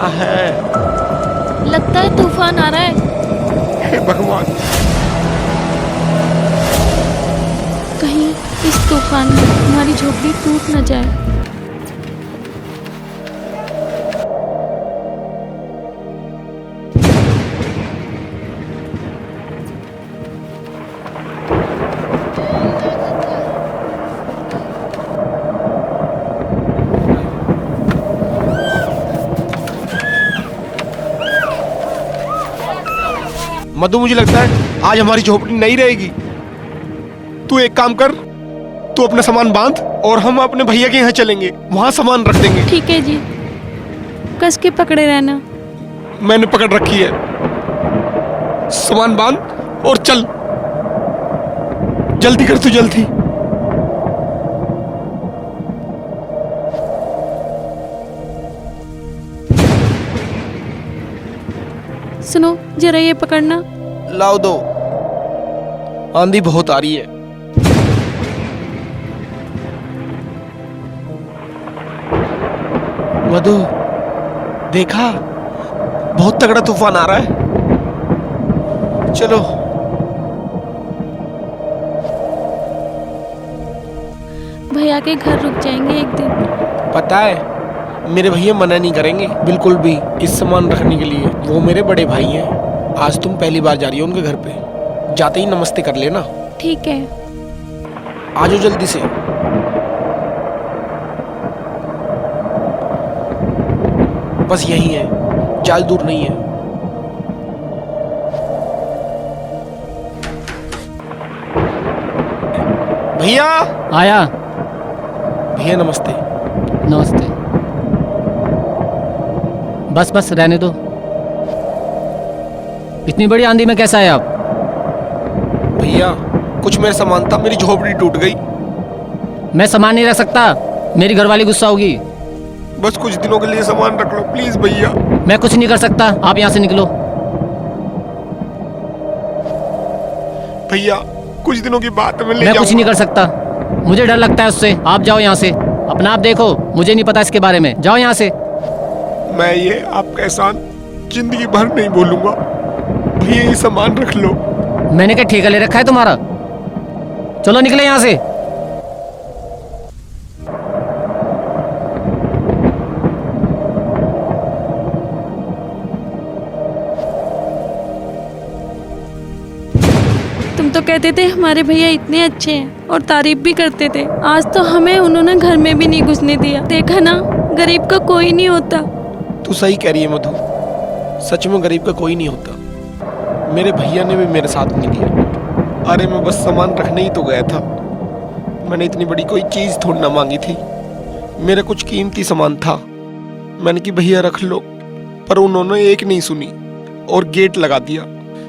है? लगता है तूफान आ रहा है। हे भगवान, कहीं इस तूफान में हमारी झोपड़ी टूट न जाए। मधु मुझे लगता है आज हमारी झोपड़ी नहीं रहेगी। तू एक काम कर, तू अपना सामान बांध और हम अपने भैया के यहाँ चलेंगे, वहां सामान रख देंगे। ठीक है जी, कस के पकड़े रहना। मैंने पकड़ रखी है। सामान बांध और चल, जल्दी कर तू, जल्दी। सुनो जरा ये पकड़ना। लाओ दो, आंधी बहुत आ रही है। मधु, देखा, बहुत तगड़ा तूफान आ रहा है। चलो। भैया के घर रुक जाएंगे एक दिन। पता है, मेरे भैया मना नहीं करेंगे बिल्कुल भी इस सामान रखने के लिए। वो मेरे बड़े भाई हैं। आज तुम पहली बार जा रही हो उनके घर पे, जाते ही नमस्ते कर लेना। ठीक है। आ जाओ जल्दी से। बस यही है, ज्यादा दूर नहीं है। भैया। आया। भैया नमस्ते। नमस्ते। बस बस रहने दो। इतनी बड़ी आंधी में कैसे आए आप? भैया कुछ मेरा सामान था, मेरी झोपड़ी टूट गई। मैं सामान नहीं रख सकता, मेरी घरवाली गुस्सा होगी। बस कुछ दिनों के लिए सामान रख लो प्लीज भैया। मैं कुछ नहीं कर सकता, आप यहाँ से निकलो। भैया कुछ दिनों की बात है, मैं कुछ नहीं कर सकता, मुझे डर लगता है उससे। आप जाओ यहाँ से, अपना आप देखो, मुझे नहीं पता इसके बारे में। जाओ यहाँ से। मैं ये आपका एहसान जिंदगी भर नहीं भूलूंगा। भैया ये सामान रख लो। मैंने क्या ठेका ले रखा है तुम्हारा? चलो निकले यहाँ से। तुम तो कहते थे हमारे भैया इतने अच्छे हैं और तारीफ भी करते थे। आज तो हमें उन्होंने घर में भी नहीं घुसने दिया। देखा ना, गरीब का कोई नहीं होता। तू सही कह रही है मधु, सच में गरीब का कोई नहीं होता। मेरे भैया ने भी मेरे साथ नहीं दिया। अरे मैं बस सामान रखने ही तो गया था, मैंने इतनी बड़ी कोई चीज थोड़ी ना मांगी थी। मेरा कुछ कीमती सामान था, मैंने कि भैया रख लो, पर उन्होंने एक नहीं सुनी और गेट लगा दिया।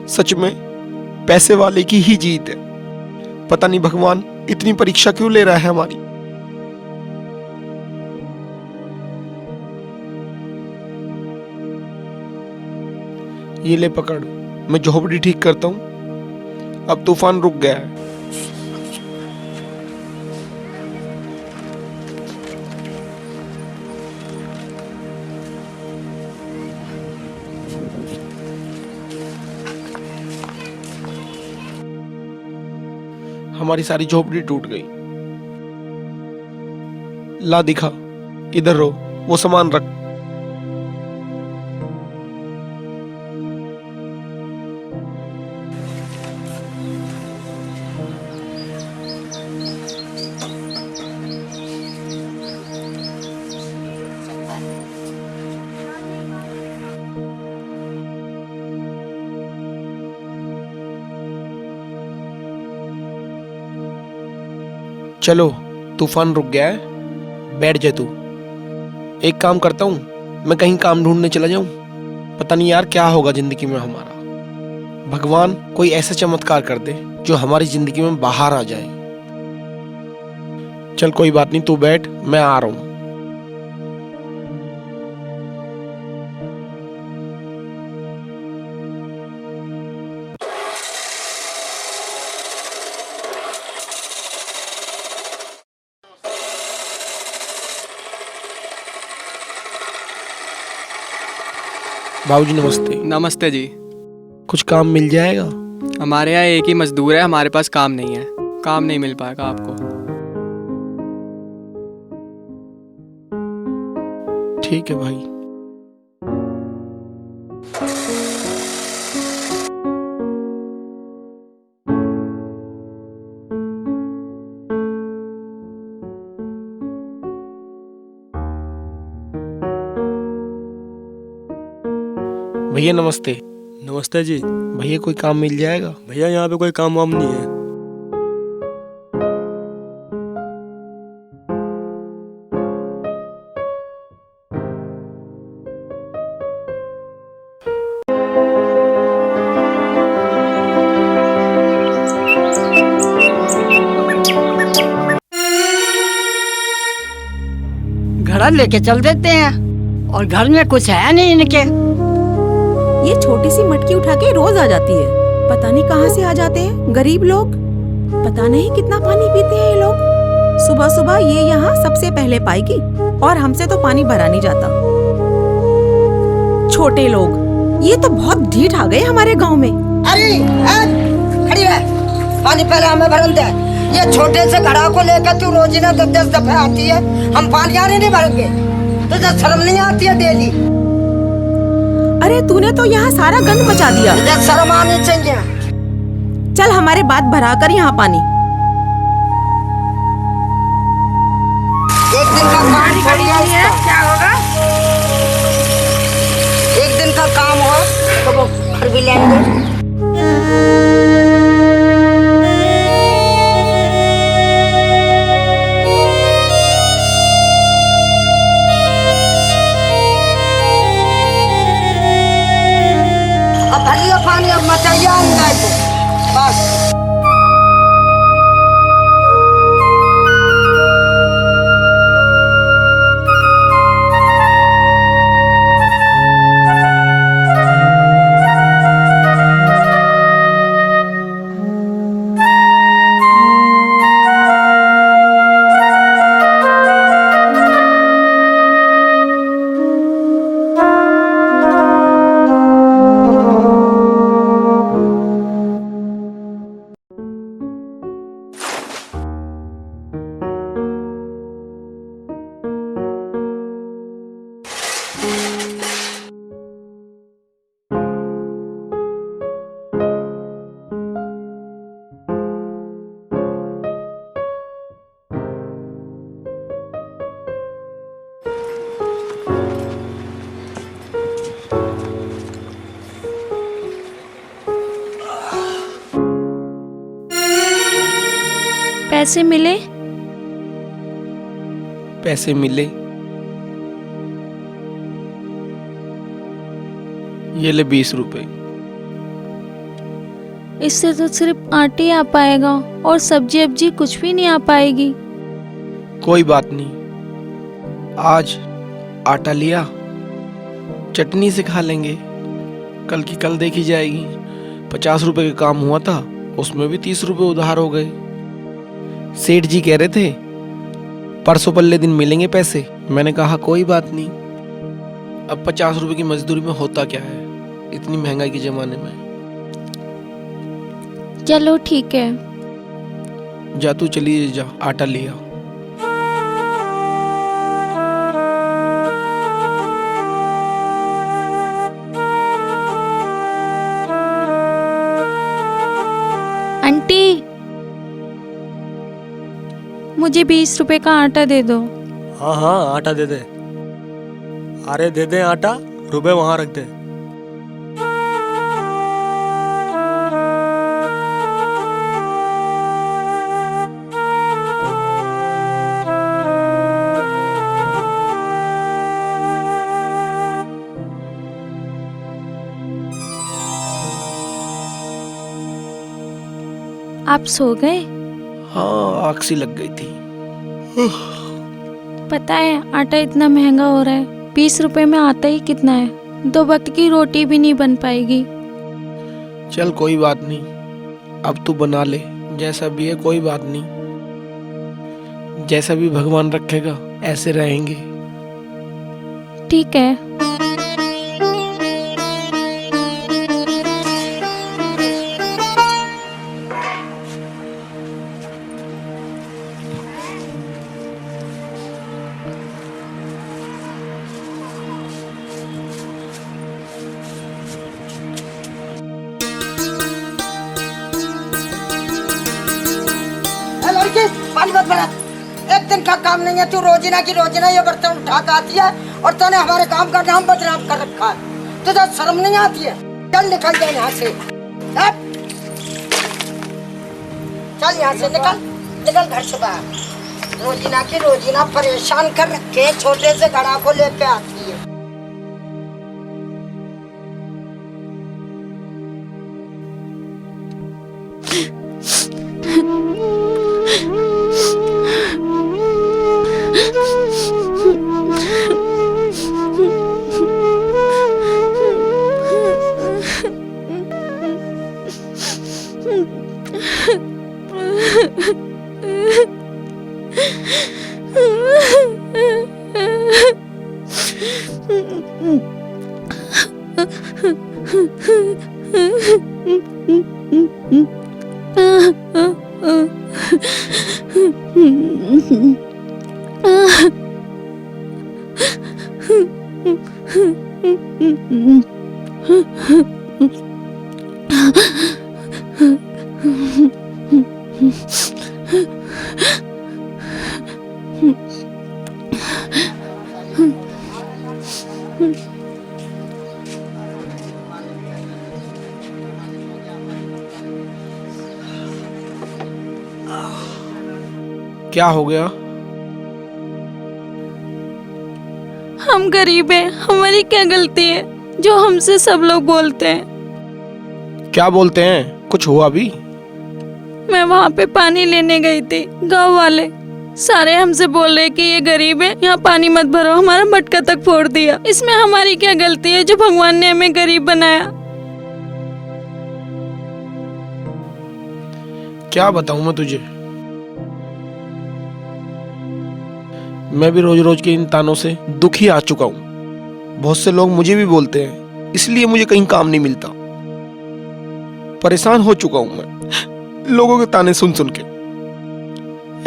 सच में पैसे वाले की ही जीत है। पता नहीं भगवान इतनी परीक्षा क्यों ले रहा है हमारी। ये ले पकड़, मैं झोपड़ी ठीक करता हूँ। अब तूफान रुक गया है। हमारी सारी झोपड़ी टूट गई। ला दिखा, इधर रो, वो सामान रख। चलो तूफान रुक गया है, बैठ जा तू। एक काम करता हूँ, मैं कहीं काम ढूंढने चला जाऊं। पता नहीं यार क्या होगा जिंदगी में हमारा। भगवान कोई ऐसा चमत्कार कर दे जो हमारी जिंदगी में बाहर आ जाए। चल कोई बात नहीं, तू बैठ, मैं आ रहा हूं। बाबूजी नमस्ते। नमस्ते जी। कुछ काम मिल जाएगा? हमारे यहाँ एक ही मजदूर है, हमारे पास काम नहीं है, काम नहीं मिल पाएगा आपको। ठीक है भाई। भैया नमस्ते। नमस्ते जी। भैया कोई काम मिल जाएगा? भैया यहाँ पे कोई काम वाम नहीं है। घड़ा लेके चल देते हैं और घर में कुछ है नहीं इनके। ये छोटी सी मटकी उठा के रोज आ जाती है, पता नहीं कहाँ से आ जाते हैं गरीब लोग। पता नहीं कितना पानी पीते हैं ये लोग। सुबह सुबह ये यहाँ सबसे पहले पाएगी और हमसे तो पानी भरा नहीं जाता। छोटे लोग, ये तो बहुत ढीठ आ गए हमारे गांव में। अरे खड़ी है, पानी पहले हमें भरन दे। ये छोटे से घड़ा को लेकर तू रोज ना 10 दफे आती है, हम पानी आने नहीं भरेंगे। तुझे शर्म नहीं आती है डेली? अरे तूने तो यहाँ सारा गंद मचा दिया। तुझे शर्म आनी चाहिए। चल हमारे बात भरा कर यहाँ पानी। एक दिन का काम थोड़ी है इसका। क्या होगा? एक दिन का काम हो तो वो घर भी लेंगे। अब भलिया पानी अब मचाइया आऊंगा तो बस। पैसे मिले? पैसे मिले। ये ले 20 रुपए। इससे तो सिर्फ आटे ही आ पाएगा और सब्जी अब्जी कुछ भी नहीं आ पाएगी। कोई बात नहीं, आज आटा लिया, चटनी से खा लेंगे, कल की कल देखी जाएगी। 50 रुपए का काम हुआ था, उसमें भी 30 रुपए उधार हो गए। सेठ जी कह रहे थे परसों पल्ले दिन मिलेंगे पैसे। मैंने कहा कोई बात नहीं। अब 50 रुपए की मजदूरी में होता क्या है इतनी महंगाई के जमाने में। चलो ठीक है। जा तू, चलिए जा, आटा लिया। आंटी, मुझे 20 रुपए का आटा दे दो। हाँ हाँ आटा दे दे। अरे दे दे आटा, रुपए वहाँ रख दे। आप सो गए? हाँ, आँख सी लग गई थी। पता है आटा इतना महंगा हो रहा है, 20 रुपए में आता ही कितना है। 2 वक्त की रोटी भी नहीं बन पाएगी। चल कोई बात नहीं, अब तू बना ले, जैसा भी है कोई बात नहीं। जैसा भी भगवान रखेगा ऐसे रहेंगे। ठीक है। मत बना। एक दिन का काम नहीं है, तू रोजीना की रोजीना ये बर्तन उठा के आती है और तूने हमारे काम का नाम बदनाम कर रखा है। तुझे शर्म नहीं आती है? चल निकल जाए यहाँ से, चल यहाँ से निकल, निकल घर से बाहर। रोजीना की रोजीना परेशान कर रखे, छोटे से घड़ा को लेके आती है। क्या हो गया? हम गरीब हैं, हमारी क्या गलती है जो हमसे सब लोग बोलते हैं? क्या बोलते हैं? कुछ हुआ भी? मैं वहाँ पे पानी लेने गई थी, गांव वाले सारे हमसे बोल रहे कि ये गरीब है, यहाँ पानी मत भरो, हमारा मटका तक फोड़ दिया। इसमें हमारी क्या गलती है जो भगवान ने हमें गरीब बनाया? क्या बताऊं मैं तुझे, मैं भी रोज रोज के इन तानों से दुखी आ चुका हूं। बहुत से लोग मुझे भी बोलते हैं, इसलिए मुझे कहीं काम नहीं मिलता। परेशान हो चुका हूं मैं लोगों के ताने सुन सुन के।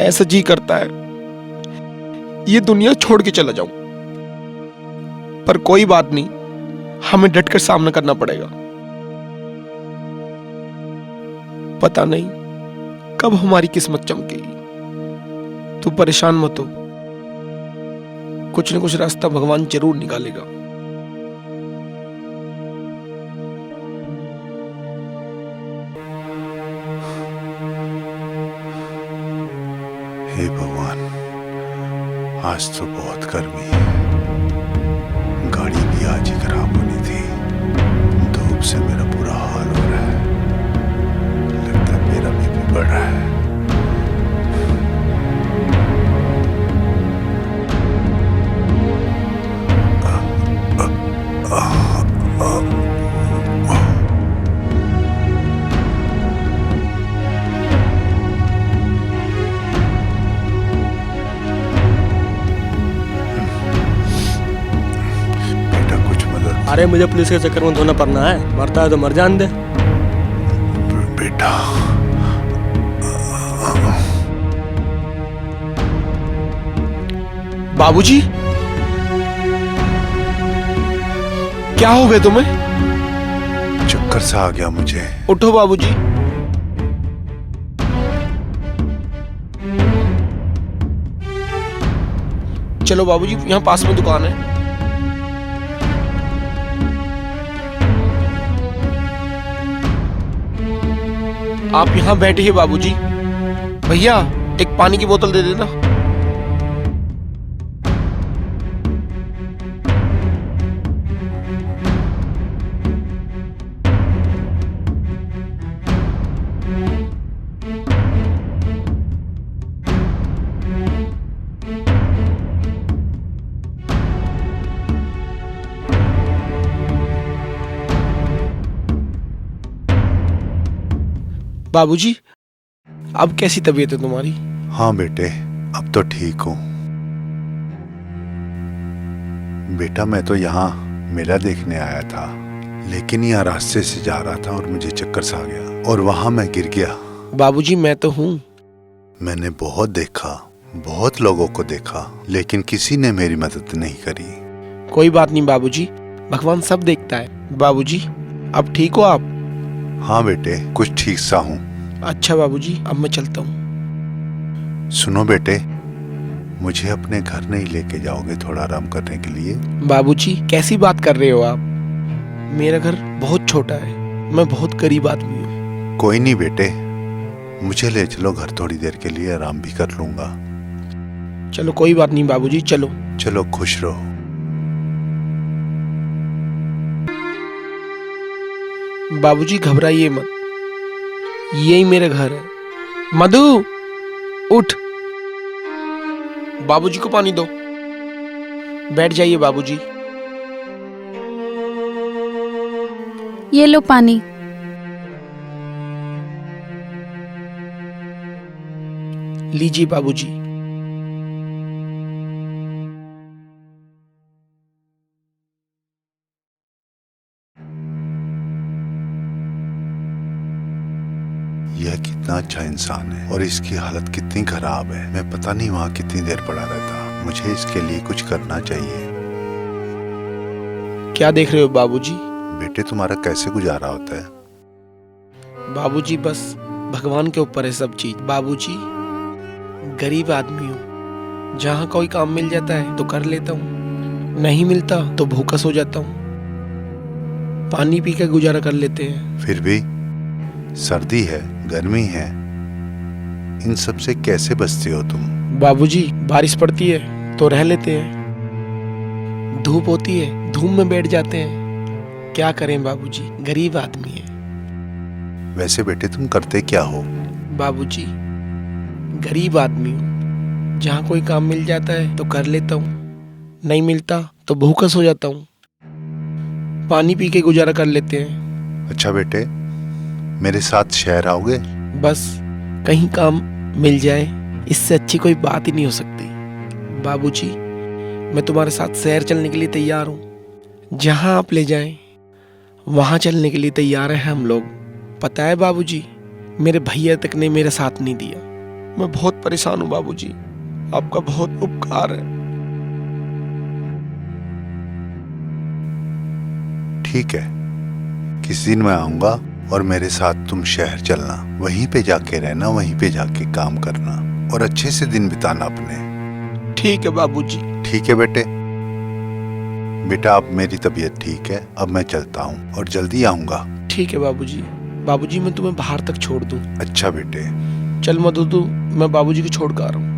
ऐसा जी करता है ये दुनिया छोड़ के चला जाऊं, पर कोई बात नहीं, हमें डटकर सामना करना पड़ेगा। पता नहीं कब हमारी किस्मत चमकेगी। तू परेशान मत हो, कुछ न कुछ रास्ता भगवान जरूर निकालेगा। हे भगवान, आज तो बहुत गर्मी है, गाड़ी भी आज ही खराब होनी थी। धूप से मेरा बुरा हाल हो रहा है, लगता है मेरा बीपी बढ़ रहा है। अरे मुझे पुलिस के चक्कर में धोना पड़ना है, मरता है तो मर जान दे। बेटा, बाबूजी, क्या हो गए तुम्हें? चक्कर सा आ गया मुझे। उठो बाबूजी। चलो बाबूजी, यहाँ पास में दुकान है। आप यहाँ बैठिए बाबूजी। भैया, एक पानी की बोतल दे देना। बाबूजी, अब कैसी तबीयत है तुम्हारी? हाँ बेटे, अब तो ठीक हूँ। बेटा, मैं तो यहाँ मेला देखने आया था, लेकिन यहाँ रास्ते से जा रहा था और मुझे चक्कर सा आ गया और वहां मैं गिर गया। बाबूजी, मैं तो हूँ। मैंने बहुत देखा, बहुत लोगों को देखा, लेकिन किसी ने मेरी मदद नहीं करी। कोई बात नहीं बाबूजी, भगवान सब देखता है। बाबूजी, अब ठीक हो आप? हाँ बेटे, कुछ ठीक सा हूँ। अच्छा बाबूजी, अब मैं चलता हूँ। सुनो बेटे, मुझे अपने घर नहीं लेके जाओगे थोड़ा आराम करने के लिए? बाबूजी कैसी बात कर रहे हो आप? मेरा घर बहुत छोटा है, मैं बहुत गरीब आदमी हूँ। कोई नहीं बेटे, मुझे ले चलो घर, थोड़ी देर के लिए आराम भी कर लूंगा। चलो कोई बात नहीं बाबूजी, चलो। चलो खुश रहो। बाबूजी घबराइए मत, यही मेरा घर है। मधु उठ, बाबूजी को पानी दो। बैठ जाइए बाबूजी। ये लो पानी। लीजिए बाबूजी। यह कितना अच्छा इंसान है और इसकी हालत कितनी खराब है। मैं पता नहीं वहाँ कितनी देर पड़ा रहता। मुझे इसके लिए कुछ करना चाहिए। क्या देख रहे हो बाबूजी? बेटे तुम्हारा कैसे गुजारा होता है? बाबूजी बस भगवान के ऊपर है सब चीज। बाबूजी गरीब आदमी हूँ, जहाँ कोई काम मिल जाता है तो कर लेता हूँ, नहीं मिलता तो भूखा सो जाता हूँ। पानी पी के गुजारा कर लेते हैं। फिर भी सर्दी है, गर्मी है, इन सब से कैसे बचते हो तुम? बाबूजी बारिश पड़ती है तो रह लेते हैं, धूप होती है धूप में बैठ जाते हैं। क्या करें बाबूजी, गरीब आदमी है। वैसे बेटे तुम करते क्या हो? बाबूजी गरीब आदमी हूँ, जहाँ कोई काम मिल जाता है तो कर लेता हूँ, नहीं मिलता तो भूखा सो जाता हूँ। पानी पी के गुजारा कर लेते हैं। अच्छा बेटे, मेरे साथ शहर आओगे? बस कहीं काम मिल जाए, इससे अच्छी कोई बात ही नहीं हो सकती। बाबूजी मैं तुम्हारे साथ शहर चलने के लिए तैयार हूँ। जहाँ आप ले जाएं वहाँ चलने के लिए तैयार हैं हम लोग। पता है बाबूजी, मेरे भैया तक ने मेरा साथ नहीं दिया। मैं बहुत परेशान हूँ बाबूजी, आपका बहुत उपकार है। ठीक है, किसी दिन मैं आऊंगा और मेरे साथ तुम शहर चलना। वहीं पे जाके रहना, वहीं पे जाके काम करना और अच्छे से दिन बिताना अपने। ठीक है बाबूजी। ठीक है बेटे। बेटा अब मेरी तबीयत ठीक है, अब मैं चलता हूँ और जल्दी आऊंगा। ठीक है बाबूजी। बाबूजी मैं तुम्हें बाहर तक छोड़ दूँ? अच्छा बेटे। चल मधु, तू मैं बाबूजी को छोड़ कर आ रहा हूँ।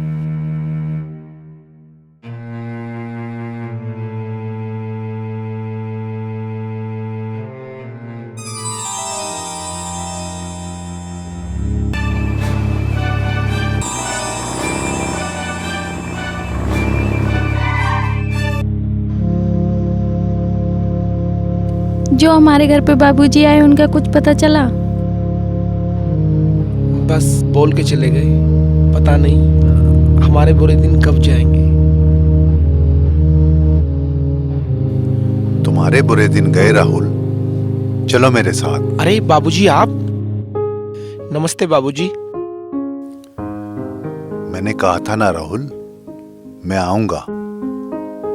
जो हमारे घर पे बाबूजी आए उनका कुछ पता चला? बस बोल के चले गए, पता नहीं हमारे बुरे दिन कब जाएंगे। तुम्हारे बुरे दिन गए राहुल, चलो मेरे साथ। अरे बाबूजी आप? नमस्ते बाबूजी। मैंने कहा था ना राहुल, मैं आऊंगा।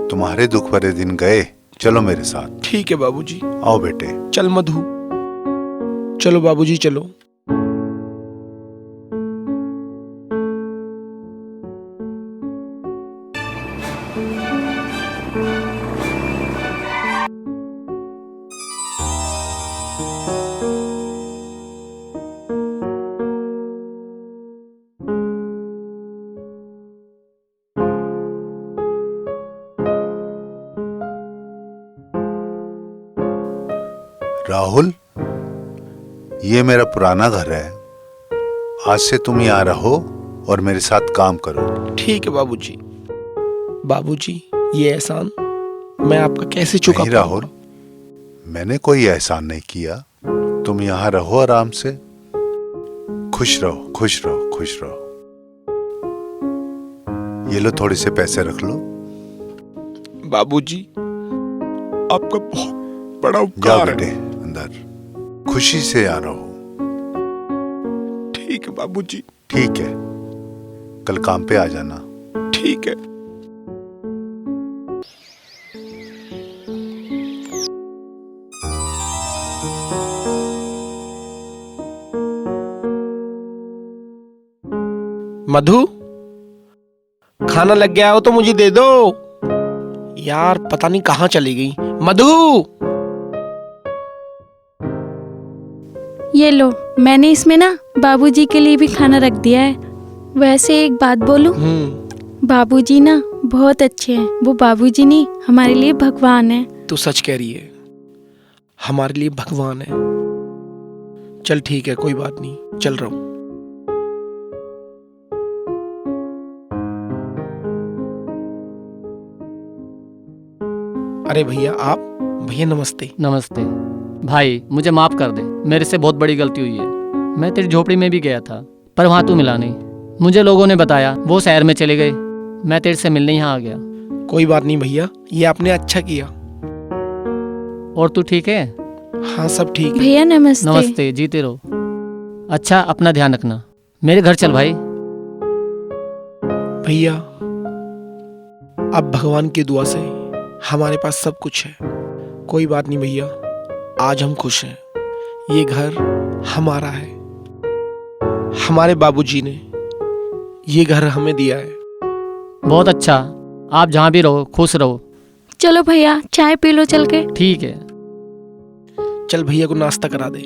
तुम्हारे दुख भरे दिन गए, चलो मेरे साथ। ठीक है बाबूजी। आओ बेटे। चल मधु, चलो बाबूजी चलो। राहुल, ये मेरा पुराना घर है। आज से तुम यहाँ रहो और मेरे साथ काम करो। ठीक है बाबूजी। बाबूजी ये एहसान मैं आपका कैसे चुका नहीं राहुल, मैंने कोई एहसान नहीं किया। तुम यहाँ रहो आराम से, खुश रहो खुश रहो खुश रहो। ये लो थोड़े से पैसे रख लो। बाबूजी आपका बहुत बड़ा जाओ उपकार बेटे है। अंदर, खुशी से यहाँ रहो। ठीक है बाबूजी। ठीक है, कल काम पे आ जाना। ठीक है। मधु, खाना लग गया हो तो मुझे दे दो। यार पता नहीं कहाँ चली गई। मधु, ये लो, मैंने इसमें ना बाबूजी के लिए भी खाना रख दिया है। वैसे एक बात बोलूं, बाबूजी ना बहुत अच्छे हैं। वो बाबूजी नहीं, हमारे लिए भगवान है। तू सच कह रही है, हमारे लिए भगवान है। चल ठीक है, कोई बात नहीं, चल रहा हूं। अरे भैया, आप? भैया नमस्ते। नमस्ते भाई, मुझे माफ कर दे, मेरे से बहुत बड़ी गलती हुई है। मैं तेरी झोपड़ी में भी गया था, पर वहाँ तू मिला नहीं। मुझे लोगों ने बताया वो शहर में चले गए, मैं तेरे से मिलने यहाँ आ गया। कोई बात नहीं भैया, ये आपने अच्छा किया। और तू ठीक है? हाँ सब ठीक है। भैया नमस्ते। नमस्ते, जीते रहो। अच्छा, अपना ध्यान रखना। मेरे घर चल भाई। भैया, अब भगवान की दुआ से हमारे पास सब कुछ है। कोई बात नहीं भैया, आज हम खुश हैं। ये घर हमारा है, हमारे बाबूजी ने ये घर हमें दिया है। बहुत अच्छा, आप जहाँ भी रहो खुश रहो। चलो भैया, चाय पी लो चल के। ठीक है। चल भैया को नाश्ता करा दे।